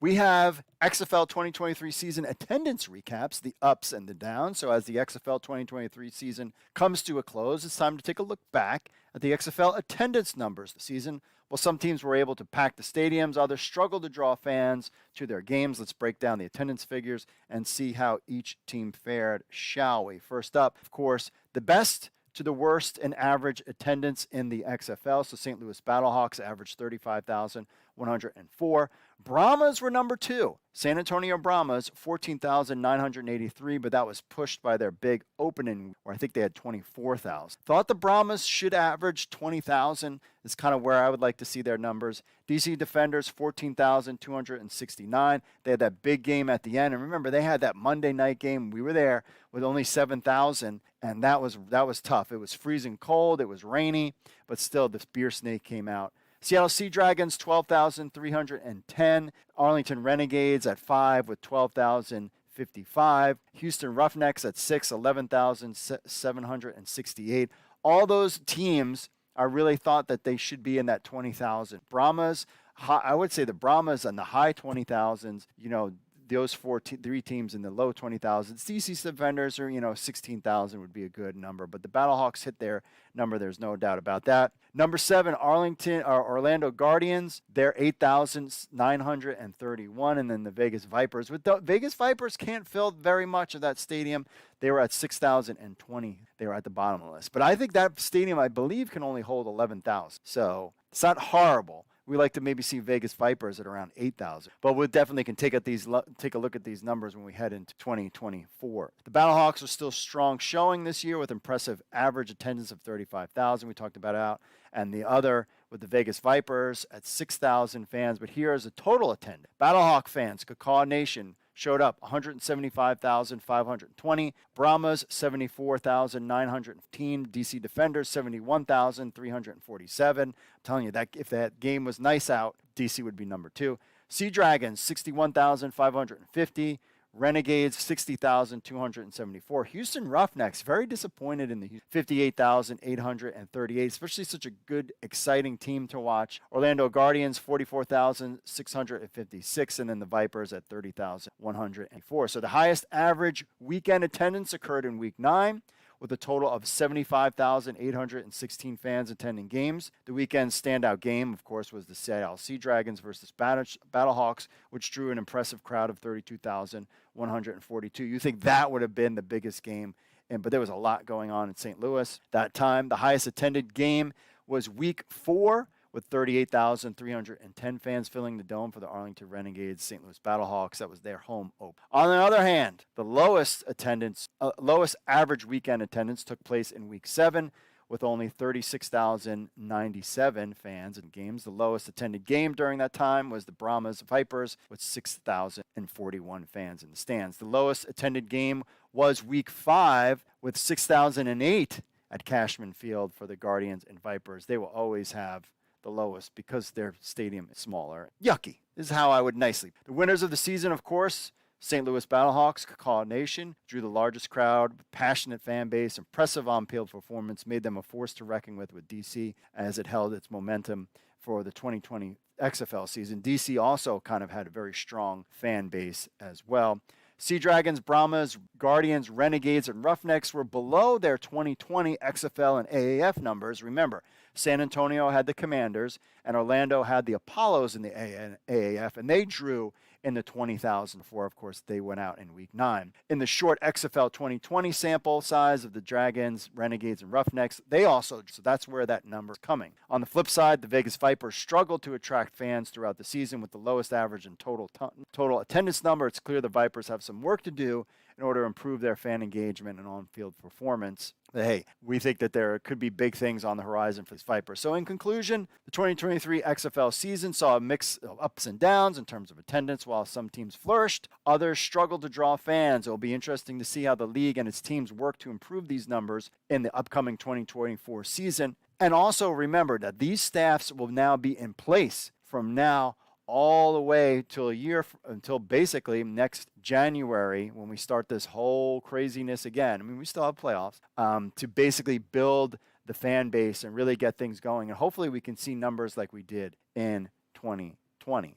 We have XFL 2023 season attendance recaps, the ups and the downs. So as the XFL 2023 season comes to a close, it's time to take a look back at the XFL attendance numbers this season. Well, some teams were able to pack the stadiums, others struggled to draw fans to their games. Let's break down the attendance figures and see how each team fared, shall we? First up, of course, the best to the worst in average attendance in the XFL. So St. Louis Battlehawks averaged 35,104. Brahmas were number 2. San Antonio Brahmas, 14,983, but that was pushed by their big opening where I think they had 24,000. Thought the Brahmas should average 20,000 is kind of where I would like to see their numbers. DC Defenders, 14,269. They had that big game at the end. And remember, they had that Monday night game. We were there with only 7,000, and that was tough. It was freezing cold. It was rainy, but still this beer snake came out. Seattle Sea Dragons, 12,310. Arlington Renegades at 5 with 12,055. Houston Roughnecks at 6, 11,768. All those teams, I really thought that they should be in that 20,000. Brahmas, I would say the Brahmas in the high 20,000s, those three teams in the low 20,000s. DC Defenders are, 16,000 would be a good number, but the Battlehawks hit their number. There's no doubt about that. Number 7, Orlando Guardians. They're 8,931, and then the Vegas Vipers. The Vegas Vipers can't fill very much of that stadium. They were at 6,020. They were at the bottom of the list. But I think that stadium, I believe, can only hold 11,000. So it's not horrible. We like to maybe see Vegas Vipers at around 8,000. But we definitely can take a look at these numbers when we head into 2024. The Battlehawks are still strong showing this year with impressive average attendance of 35,000. We talked about it. And the other with the Vegas Vipers at 6,000 fans. But here is a total attendance. Battlehawk fans, Cacaw Nation, showed up 175,520. Brahmas, 74,915. DC Defenders, 71,347. I'm telling you, that if that game was nice out, DC would be number 2. Sea Dragons, 61,550. Renegades, 60,274. Houston Roughnecks, very disappointed in the 58,838, especially such a good, exciting team to watch. Orlando Guardians, 44,656, and then the Vipers at 30,104. So the highest average weekend attendance occurred in Week 9, with a total of 75,816 fans attending games. The weekend's standout game, of course, was the Seattle Sea Dragons versus Battlehawks, which drew an impressive crowd of 32,142. You think that would have been the biggest game, but there was a lot going on in St. Louis that time. The highest attended game was Week 4, with 38,310 fans filling the dome for the Arlington Renegades, St. Louis Battlehawks. That was their home open. On the other hand, the lowest average weekend attendance took place in Week 7, with only 36,097 fans in games. The lowest attended game during that time was the Brahmas Vipers, with 6,041 fans in the stands. The lowest attended game was Week 5, with 6,008 at Cashman Field for the Guardians and Vipers. They will always have the lowest because their stadium is smaller. Yucky. This is how I would nicely. The winners of the season, of course, St. Louis Battlehawks, Cacaw Nation, drew the largest crowd, passionate fan base, impressive on-field performance, made them a force to reckon with DC as it held its momentum for the 2020 XFL season. DC also kind of had a very strong fan base as well. Sea Dragons, Brahmas, Guardians, Renegades, and Roughnecks were below their 2020 XFL and AAF numbers. Remember, San Antonio had the Commanders, and Orlando had the Apollos in the AAF, and they drew in the 20,000 before, of course, they went out in Week 9. In the short XFL 2020 sample size of the Dragons, Renegades, and Roughnecks, so that's where that number's coming. On the flip side, the Vegas Vipers struggled to attract fans throughout the season with the lowest average in total attendance number. It's clear the Vipers have some work to do in order to improve their fan engagement and on-field performance. But hey, we think that there could be big things on the horizon for these Vipers. So in conclusion, the 2023 XFL season saw a mix of ups and downs in terms of attendance. While some teams flourished, others struggled to draw fans. It will be interesting to see how the league and its teams work to improve these numbers in the upcoming 2024 season. And also remember that these staffs will now be in place from now all the way until basically next January, when we start this whole craziness again. I mean, we still have playoffs to basically build the fan base and really get things going. And hopefully we can see numbers like we did in 2020.